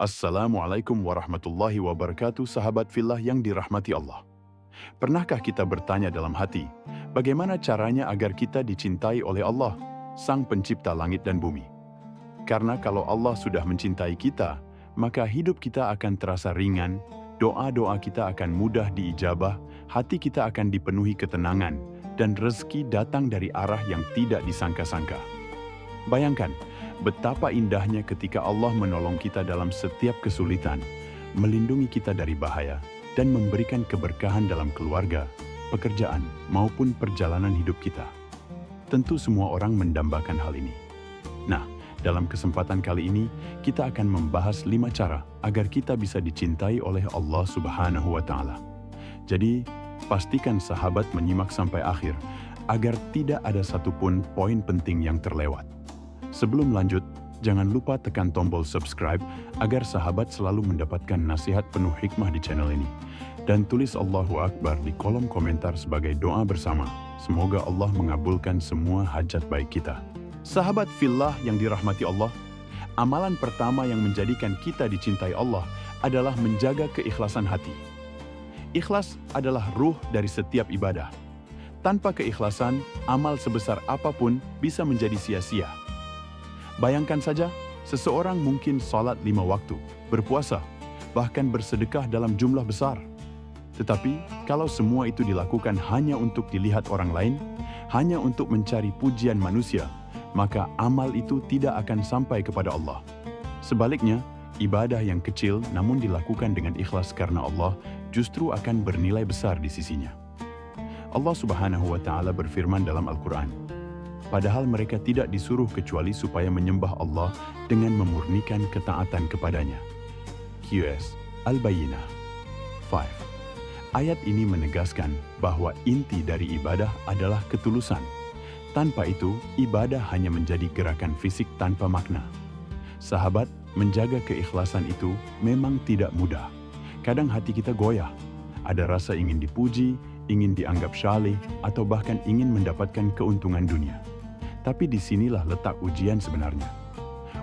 Assalamualaikum warahmatullahi wabarakatuh, sahabat fillah yang dirahmati Allah. Pernahkah kita bertanya dalam hati, bagaimana caranya agar kita dicintai oleh Allah, Sang Pencipta langit dan bumi? Karena kalau Allah sudah mencintai kita, maka hidup kita akan terasa ringan, doa-doa kita akan mudah diijabah, hati kita akan dipenuhi ketenangan, dan rezeki datang dari arah yang tidak disangka-sangka. Bayangkan, betapa indahnya ketika Allah menolong kita dalam setiap kesulitan, melindungi kita dari bahaya, dan memberikan keberkahan dalam keluarga, pekerjaan, maupun perjalanan hidup kita. Tentu semua orang mendambakan hal ini. Nah, dalam kesempatan kali ini, kita akan membahas 5 cara agar kita bisa dicintai oleh Allah Subhanahu wa Ta'ala. Jadi, pastikan sahabat menyimak sampai akhir, agar tidak ada satupun poin penting yang terlewat. Sebelum lanjut, jangan lupa tekan tombol subscribe agar sahabat selalu mendapatkan nasihat penuh hikmah di channel ini. Dan tulis Allahu Akbar di kolom komentar sebagai doa bersama. Semoga Allah mengabulkan semua hajat baik kita. Sahabat fillah yang dirahmati Allah, amalan pertama yang menjadikan kita dicintai Allah adalah menjaga keikhlasan hati. Ikhlas adalah ruh dari setiap ibadah. Tanpa keikhlasan, amal sebesar apapun bisa menjadi sia-sia. Bayangkan saja, seseorang mungkin salat 5 waktu, berpuasa, bahkan bersedekah dalam jumlah besar. Tetapi, kalau semua itu dilakukan hanya untuk dilihat orang lain, hanya untuk mencari pujian manusia, maka amal itu tidak akan sampai kepada Allah. Sebaliknya, ibadah yang kecil namun dilakukan dengan ikhlas karena Allah justru akan bernilai besar di sisinya. Allah Subhanahu wa Ta'ala berfirman dalam Al-Quran, padahal mereka tidak disuruh kecuali supaya menyembah Allah dengan memurnikan ketaatan kepadanya. QS Al-Bayyinah 5. Ayat ini menegaskan bahwa inti dari ibadah adalah ketulusan. Tanpa itu, ibadah hanya menjadi gerakan fisik tanpa makna. Sahabat, menjaga keikhlasan itu memang tidak mudah. Kadang hati kita goyah, ada rasa ingin dipuji, ingin dianggap syaleh, atau bahkan ingin mendapatkan keuntungan dunia. Tapi disinilah letak ujian sebenarnya.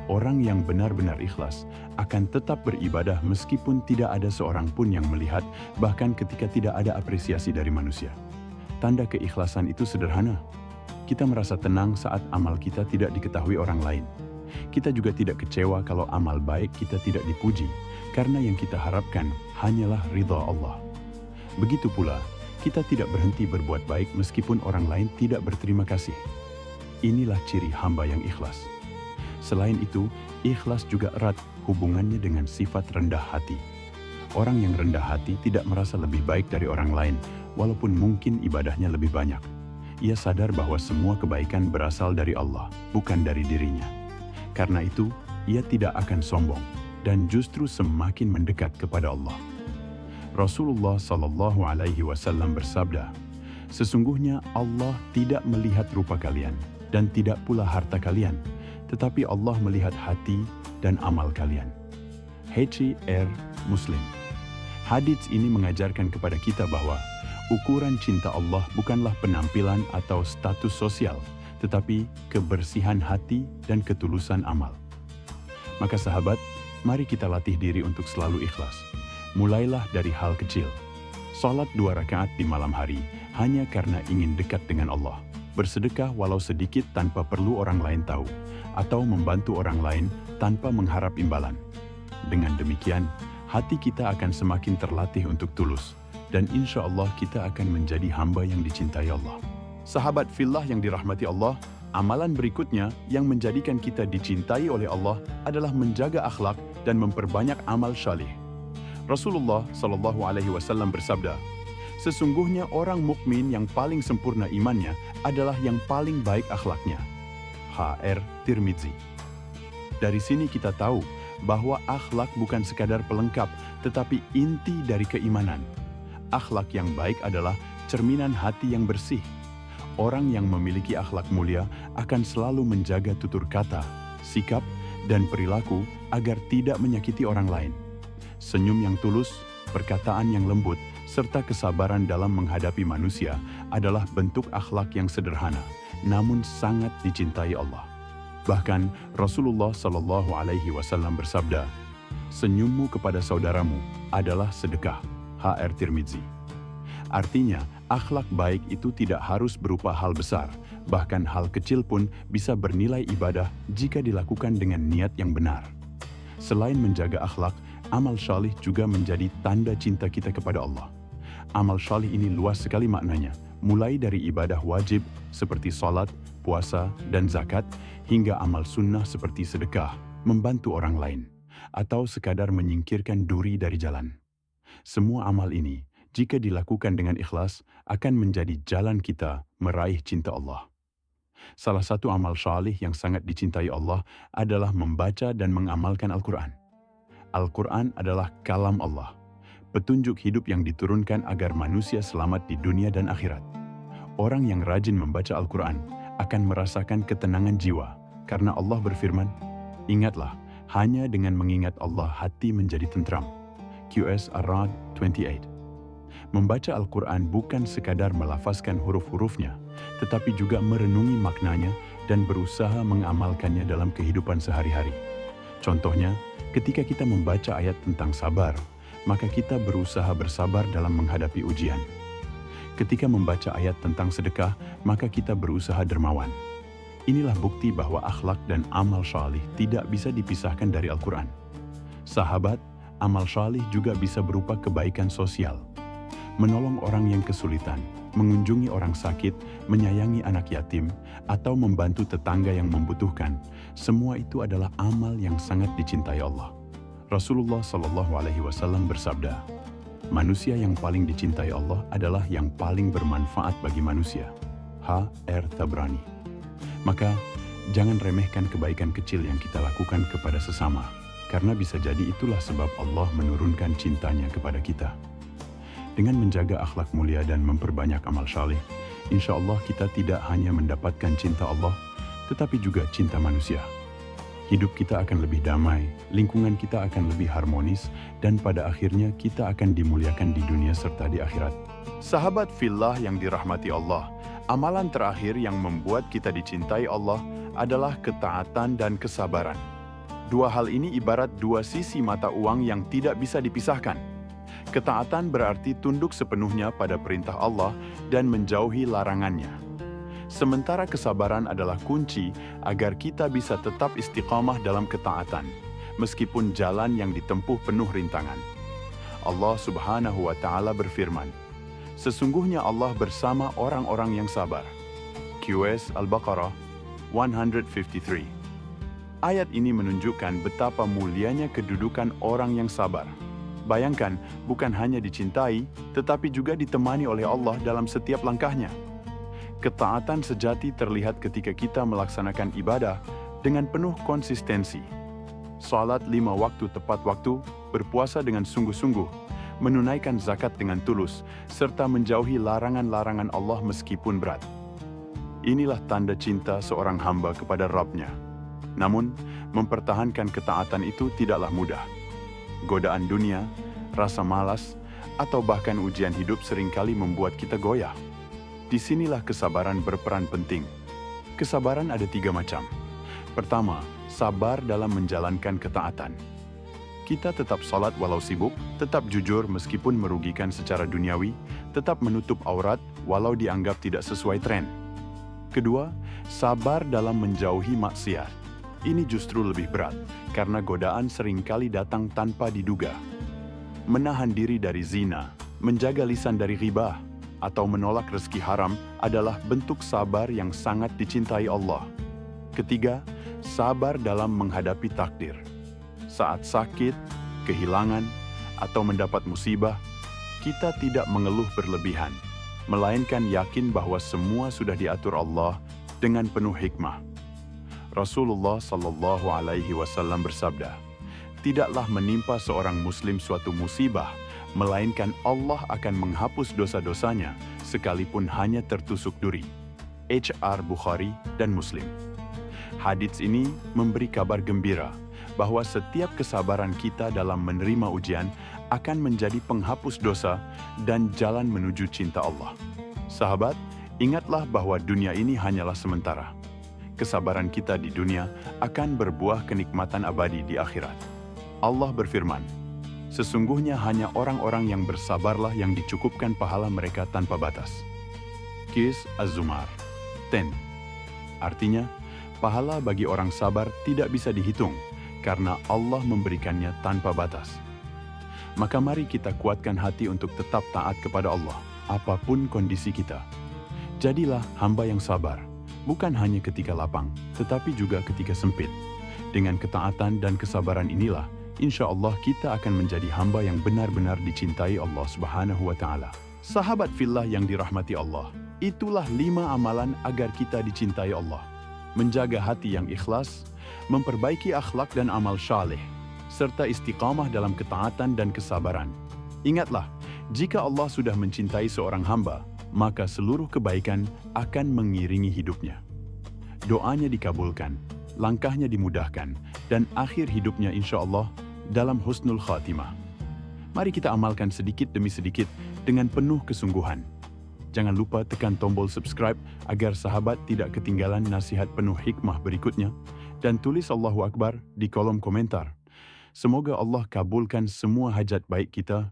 Orang yang benar-benar ikhlas akan tetap beribadah meskipun tidak ada seorang pun yang melihat, bahkan ketika tidak ada apresiasi dari manusia. Tanda keikhlasan itu sederhana. Kita merasa tenang saat amal kita tidak diketahui orang lain. Kita juga tidak kecewa kalau amal baik kita tidak dipuji, karena yang kita harapkan hanyalah ridha Allah. Begitu pula, kita tidak berhenti berbuat baik meskipun orang lain tidak berterima kasih. Inilah ciri hamba yang ikhlas. Selain itu, ikhlas juga erat hubungannya dengan sifat rendah hati. Orang yang rendah hati tidak merasa lebih baik dari orang lain, walaupun mungkin ibadahnya lebih banyak. Ia sadar bahwa semua kebaikan berasal dari Allah, bukan dari dirinya. Karena itu, ia tidak akan sombong dan justru semakin mendekat kepada Allah. Rasulullah Shallallahu Alaihi Wasallam bersabda, sesungguhnya Allah tidak melihat rupa kalian dan tidak pula harta kalian, tetapi Allah melihat hati dan amal kalian. H.R. Muslim. Hadits ini mengajarkan kepada kita bahwa ukuran cinta Allah bukanlah penampilan atau status sosial, tetapi kebersihan hati dan ketulusan amal. Maka sahabat, mari kita latih diri untuk selalu ikhlas. Mulailah dari hal kecil. Salat 2 rakaat di malam hari hanya karena ingin dekat dengan Allah. Bersedekah walau sedikit tanpa perlu orang lain tahu, atau membantu orang lain tanpa mengharap imbalan. Dengan demikian, hati kita akan semakin terlatih untuk tulus, dan insya Allah kita akan menjadi hamba yang dicintai Allah. Sahabat fillah yang dirahmati Allah, amalan berikutnya yang menjadikan kita dicintai oleh Allah adalah menjaga akhlak dan memperbanyak amal syalih. Rasulullah Shallallahu Alaihi Wasallam bersabda, sesungguhnya orang mukmin yang paling sempurna imannya adalah yang paling baik akhlaknya. H.R. Tirmidzi. Dari sini kita tahu bahwa akhlak bukan sekadar pelengkap, tetapi inti dari keimanan. Akhlak yang baik adalah cerminan hati yang bersih. Orang yang memiliki akhlak mulia akan selalu menjaga tutur kata, sikap, dan perilaku agar tidak menyakiti orang lain. Senyum yang tulus, perkataan yang lembut, serta kesabaran dalam menghadapi manusia adalah bentuk akhlak yang sederhana, namun sangat dicintai Allah. Bahkan Rasulullah Shallallahu Alaihi Wasallam bersabda, senyummu kepada saudaramu adalah sedekah. HR Tirmizi. Artinya, akhlak baik itu tidak harus berupa hal besar, bahkan hal kecil pun bisa bernilai ibadah jika dilakukan dengan niat yang benar. Selain menjaga akhlak, amal syalih juga menjadi tanda cinta kita kepada Allah. Amal syalih ini luas sekali maknanya, mulai dari ibadah wajib seperti salat, puasa, dan zakat, hingga amal sunnah seperti sedekah, membantu orang lain, atau sekadar menyingkirkan duri dari jalan. Semua amal ini, jika dilakukan dengan ikhlas, akan menjadi jalan kita meraih cinta Allah. Salah satu amal syalih yang sangat dicintai Allah adalah membaca dan mengamalkan Al-Quran. Al-Quran adalah kalam Allah, petunjuk hidup yang diturunkan agar manusia selamat di dunia dan akhirat. Orang yang rajin membaca Al-Quran akan merasakan ketenangan jiwa, karena Allah berfirman, "Ingatlah, hanya dengan mengingat Allah hati menjadi tentram." QS Ar-Ra'd 28. Membaca Al-Quran bukan sekadar melafazkan huruf-hurufnya, tetapi juga merenungi maknanya dan berusaha mengamalkannya dalam kehidupan sehari-hari. Contohnya, ketika kita membaca ayat tentang sabar, maka kita berusaha bersabar dalam menghadapi ujian. Ketika membaca ayat tentang sedekah, maka kita berusaha dermawan. Inilah bukti bahwa akhlak dan amal syalih tidak bisa dipisahkan dari Al-Quran. Sahabat, amal syalih juga bisa berupa kebaikan sosial. Menolong orang yang kesulitan, mengunjungi orang sakit, menyayangi anak yatim, atau membantu tetangga yang membutuhkan. Semua itu adalah amal yang sangat dicintai Allah. Rasulullah SAW bersabda, "Manusia yang paling dicintai Allah adalah yang paling bermanfaat bagi manusia." HR Tabrani. Maka, jangan remehkan kebaikan kecil yang kita lakukan kepada sesama, karena bisa jadi itulah sebab Allah menurunkan cintanya kepada kita. Dengan menjaga akhlak mulia dan memperbanyak amal syalih, insya Allah kita tidak hanya mendapatkan cinta Allah, tetapi juga cinta manusia. Hidup kita akan lebih damai, lingkungan kita akan lebih harmonis, dan pada akhirnya kita akan dimuliakan di dunia serta di akhirat. Sahabat fillah yang dirahmati Allah, amalan terakhir yang membuat kita dicintai Allah adalah ketaatan dan kesabaran. Dua hal ini ibarat dua sisi mata uang yang tidak bisa dipisahkan. Ketaatan berarti tunduk sepenuhnya pada perintah Allah dan menjauhi larangannya. Sementara kesabaran adalah kunci agar kita bisa tetap istiqamah dalam ketaatan, meskipun jalan yang ditempuh penuh rintangan. Allah Subhanahu wa Ta'ala berfirman, "Sesungguhnya Allah bersama orang-orang yang sabar." QS Al-Baqarah 153. Ayat ini menunjukkan betapa mulianya kedudukan orang yang sabar. Bayangkan, bukan hanya dicintai, tetapi juga ditemani oleh Allah dalam setiap langkahnya. Ketaatan sejati terlihat ketika kita melaksanakan ibadah dengan penuh konsistensi. Salat 5 waktu tepat waktu, berpuasa dengan sungguh-sungguh, menunaikan zakat dengan tulus, serta menjauhi larangan-larangan Allah meskipun berat. Inilah tanda cinta seorang hamba kepada Rabb-Nya. Namun, mempertahankan ketaatan itu tidaklah mudah. Godaan dunia, rasa malas, atau bahkan ujian hidup seringkali membuat kita goyah. Disinilah kesabaran berperan penting. Kesabaran ada 3 macam. Pertama, sabar dalam menjalankan ketaatan. Kita tetap salat walau sibuk, tetap jujur meskipun merugikan secara duniawi, tetap menutup aurat walau dianggap tidak sesuai tren. Kedua, sabar dalam menjauhi maksiat. Ini justru lebih berat, karena godaan seringkali datang tanpa diduga. Menahan diri dari zina, menjaga lisan dari ghibah, atau menolak rezeki haram adalah bentuk sabar yang sangat dicintai Allah. Ketiga, sabar dalam menghadapi takdir. Saat sakit, kehilangan, atau mendapat musibah, kita tidak mengeluh berlebihan, melainkan yakin bahwa semua sudah diatur Allah dengan penuh hikmah. Rasulullah SAW bersabda, "Tidaklah menimpa seorang muslim suatu musibah, melainkan Allah akan menghapus dosa-dosanya sekalipun hanya tertusuk duri." HR Bukhari dan Muslim. Hadits ini memberi kabar gembira bahwa setiap kesabaran kita dalam menerima ujian akan menjadi penghapus dosa dan jalan menuju cinta Allah. Sahabat, ingatlah bahwa dunia ini hanyalah sementara. Kesabaran kita di dunia akan berbuah kenikmatan abadi di akhirat. Allah berfirman, "Sesungguhnya hanya orang-orang yang bersabarlah yang dicukupkan pahala mereka tanpa batas." Qis Az-Zumar 10. Artinya, pahala bagi orang sabar tidak bisa dihitung karena Allah memberikannya tanpa batas. Maka mari kita kuatkan hati untuk tetap taat kepada Allah, apapun kondisi kita. Jadilah hamba yang sabar, bukan hanya ketika lapang, tetapi juga ketika sempit. Dengan ketaatan dan kesabaran inilah, insya Allah kita akan menjadi hamba yang benar-benar dicintai Allah Subhanahu wa Ta'ala. Sahabat fillah yang dirahmati Allah, itulah 5 amalan agar kita dicintai Allah. Menjaga hati yang ikhlas, memperbaiki akhlak dan amal saleh, serta istiqamah dalam ketaatan dan kesabaran. Ingatlah, jika Allah sudah mencintai seorang hamba, maka seluruh kebaikan akan mengiringi hidupnya. Doanya dikabulkan, langkahnya dimudahkan, dan akhir hidupnya insya Allah dalam husnul khatimah. Mari kita amalkan sedikit demi sedikit dengan penuh kesungguhan. Jangan lupa tekan tombol subscribe agar sahabat tidak ketinggalan nasihat penuh hikmah berikutnya, dan tulis Allahu Akbar di kolom komentar. Semoga Allah kabulkan semua hajat baik kita